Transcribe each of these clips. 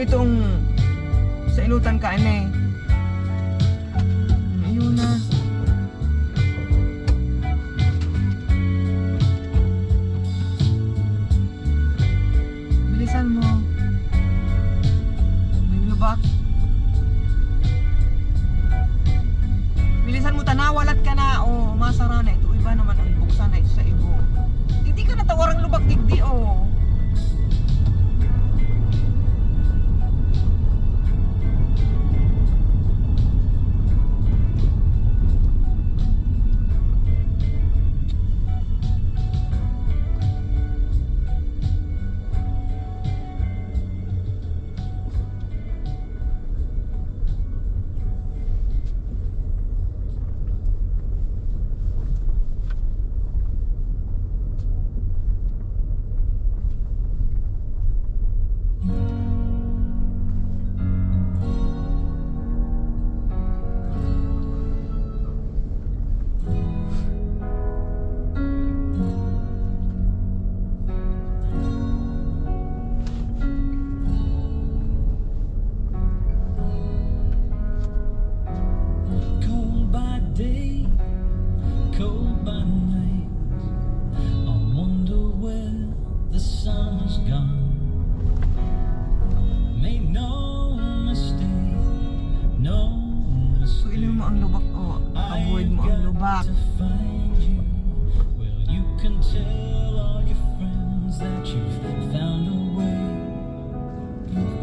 itong sa inutan ka ane. Ayun na. Bilisan mo. May lubak. Bilisan mo, tanawalat ka na. O, masara na ito. Iba naman ang buksan na ito sa ibo. Hindi ka natawarang lubak digdi o.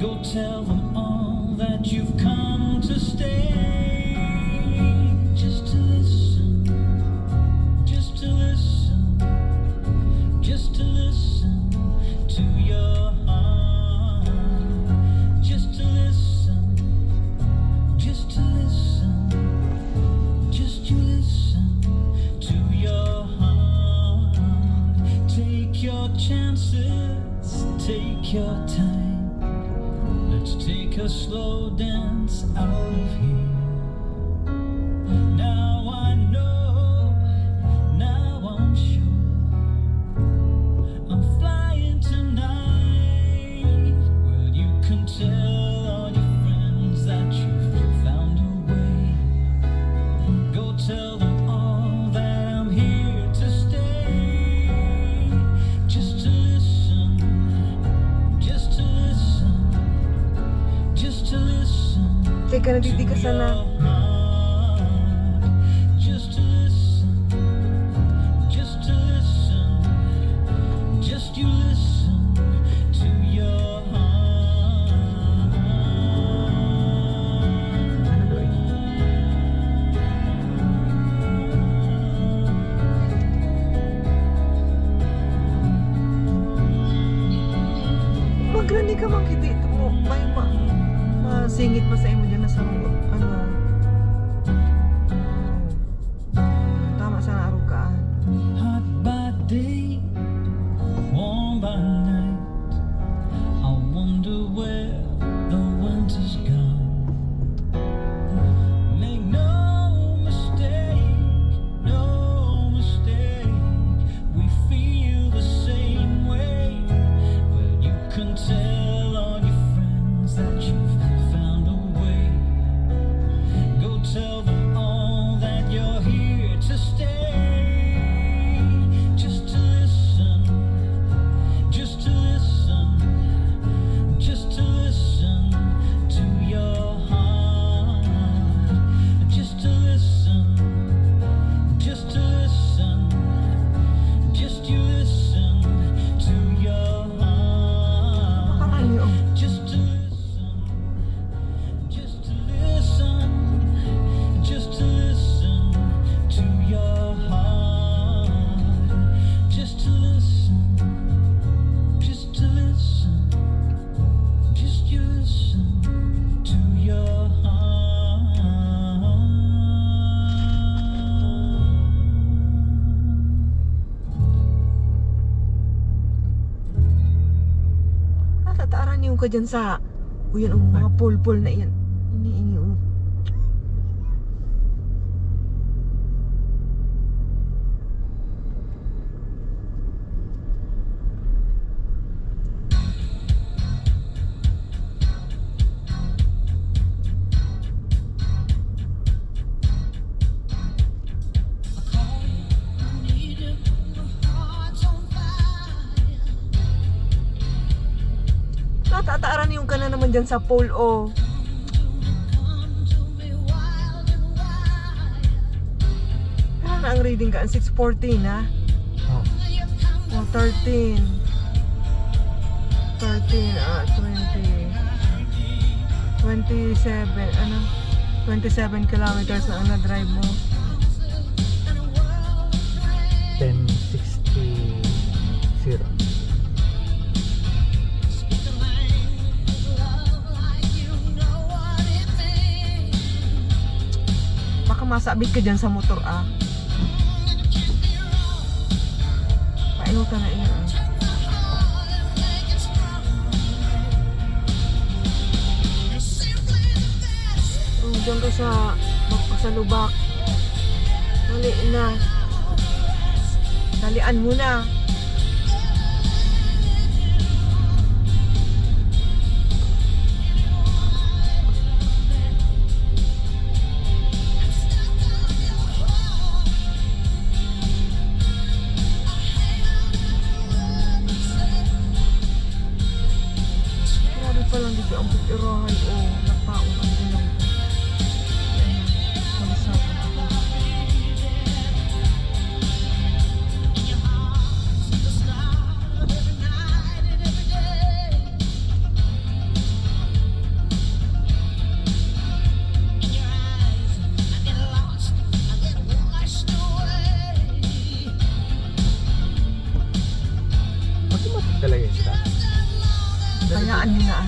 Go tell them all that you've come to stay. Just to listen, just to listen, just to listen to your heart. Just to listen, just to listen, just to listen to your heart. Take your chances, take your time. Let's take a slow dance out of here. Now I know, now I'm sure, I'm flying tonight. Well, you can tell all your friends that you've found a way. Go tell them all that I'm here to stay. Just to listen, just to listen, just to listen. Teka, natitigasan na. Just to listen, just to listen, just you listen to your heart. Magrani ka man kiti mo. May masingit pa sa imo dyan na sa ano. Tama sa narugaan. Hot by day, warm by night. I wonder where the winter's gone. Make no mistake, no mistake. We feel the same way. Well, you can tell all your friends that you've found a way. Go tell them all that you're here to stay. Just to listen, just to listen, just to listen to your heart. Just to listen, just to listen, just you listen to your heart. Makakaliw. Just to listen, just to listen, just to listen to your heart. Just to listen, just to listen, just you listen to your heart. Natataaran niyo ka dyan sa uyan ang mga pulpul na yan. Ini oh. Tataaran yung ka na naman dyan sa pole, oh. Ano na ang reading ka? 6:14, ha? Oh. Oh, 13. 13, 20. 27, ano? 27 kilometers na ang na-drive mo. 10:60. Baka masabit ka dyan sa motor, ah. Painutan na iyo, ah. Diyan ka sa lubak. Mali na. Dalian mo na. Grabe pa lang dito ang bukirahay. Oh, nagpaon ang gulong. Automatic talaga yun sila. Kayaan nyo na, ah.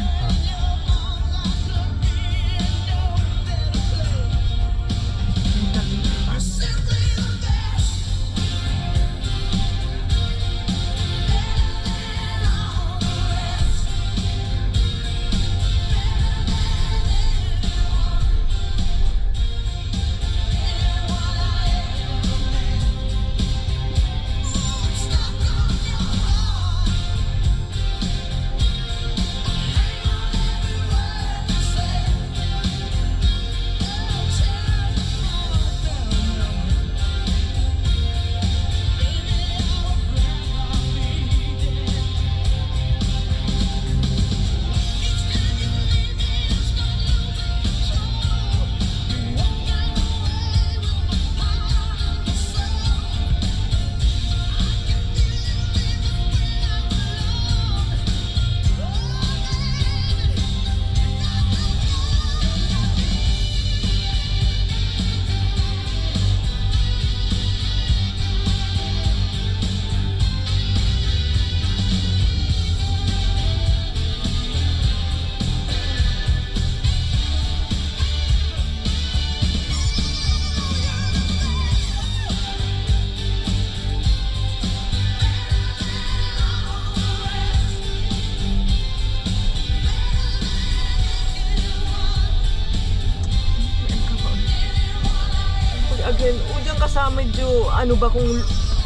Again, o dyan ka sa medyo, ano ba kung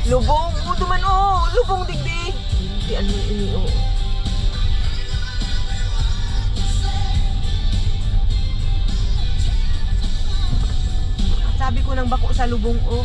lubong? O duman, o, lubong digdi. Hindi, ano ini, o. Sabi ko ng bako sa lubong, o.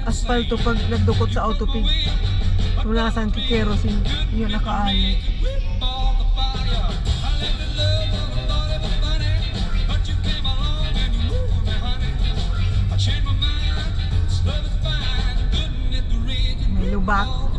asfalto pag nagdukot sa autopig. Wala saan kerosene, yun nakaali. May lubak.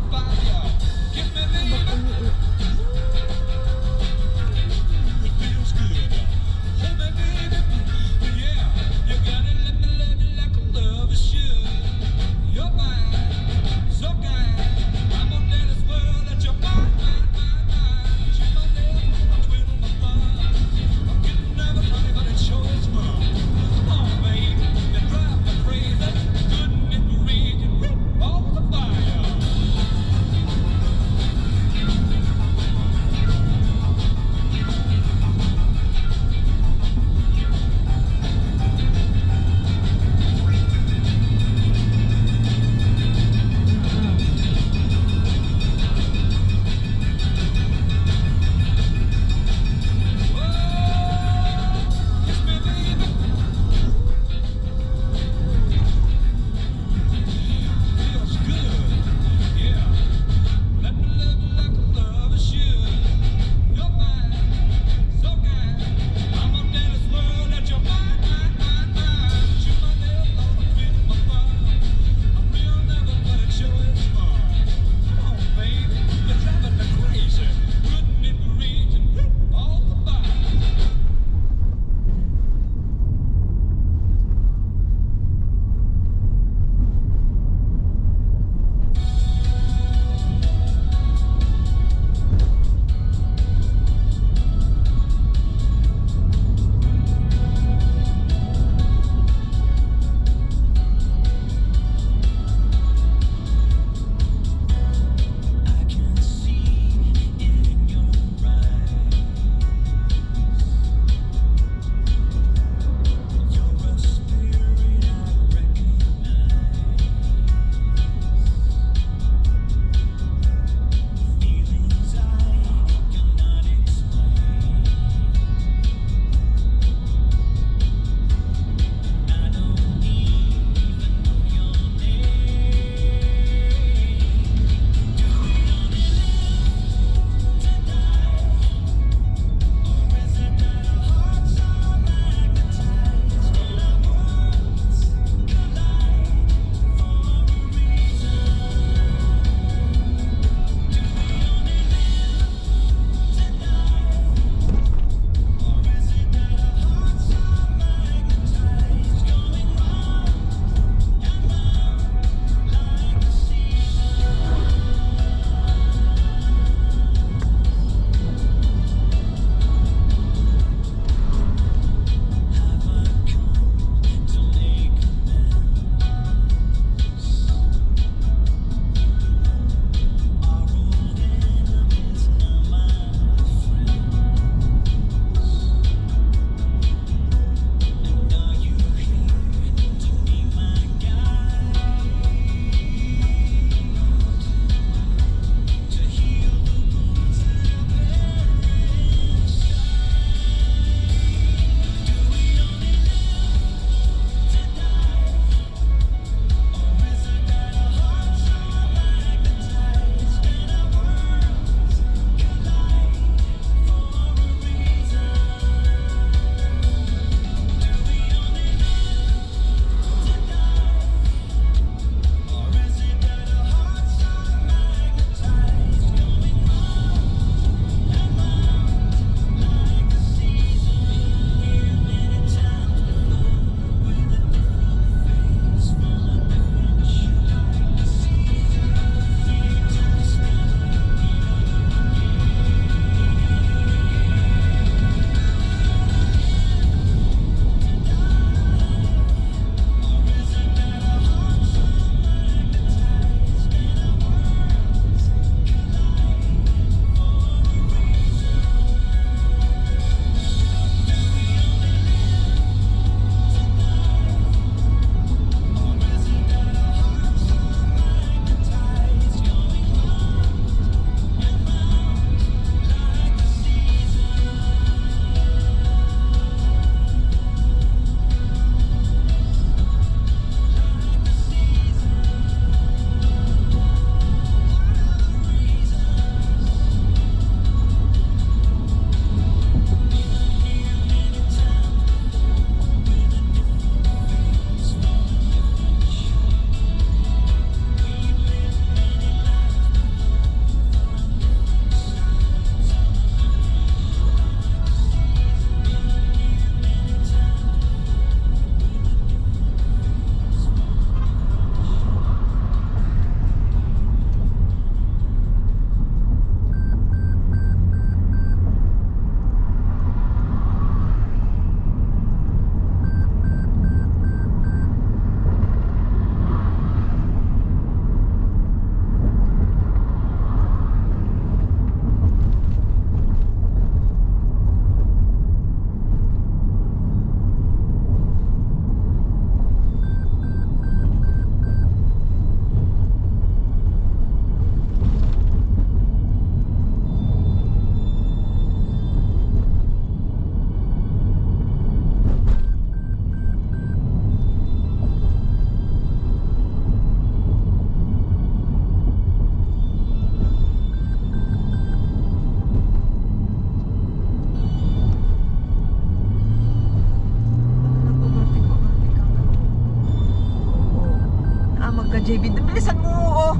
magka-JB. Bilisan mo, oh.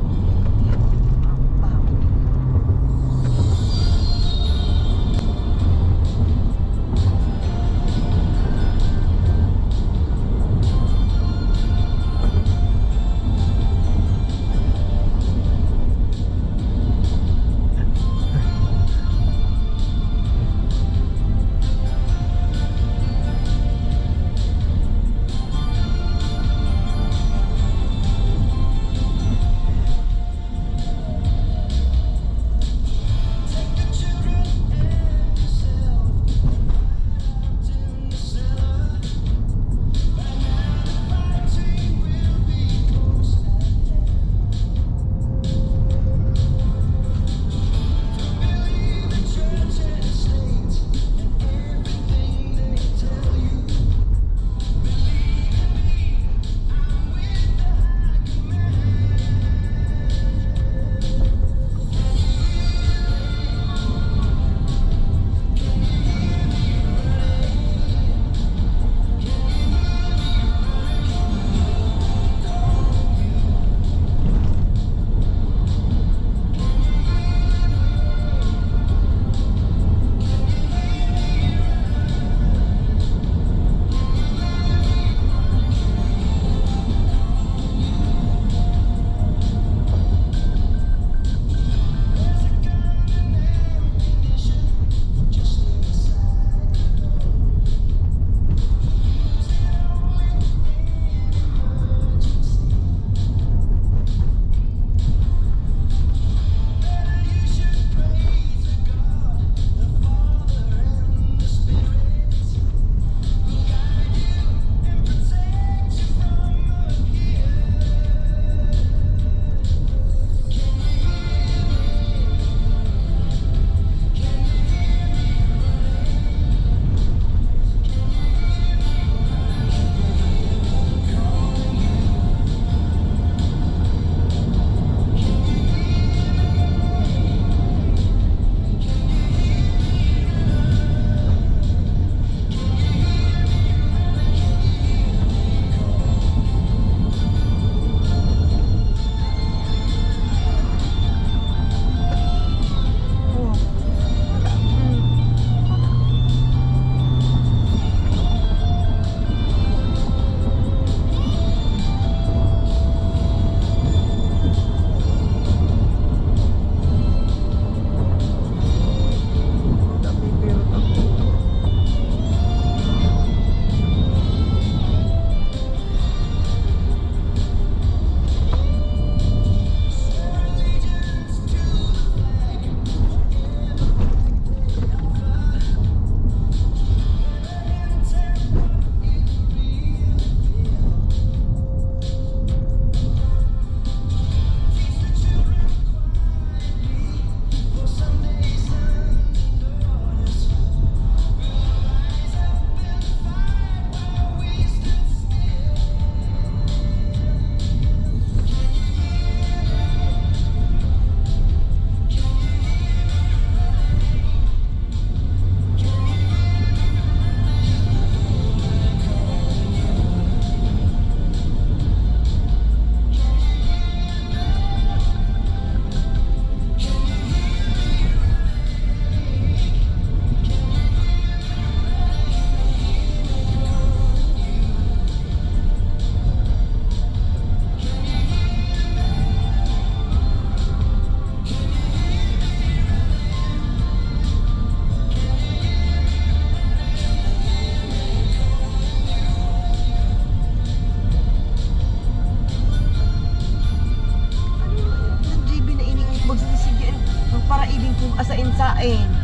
Para ibig kong asain-sain.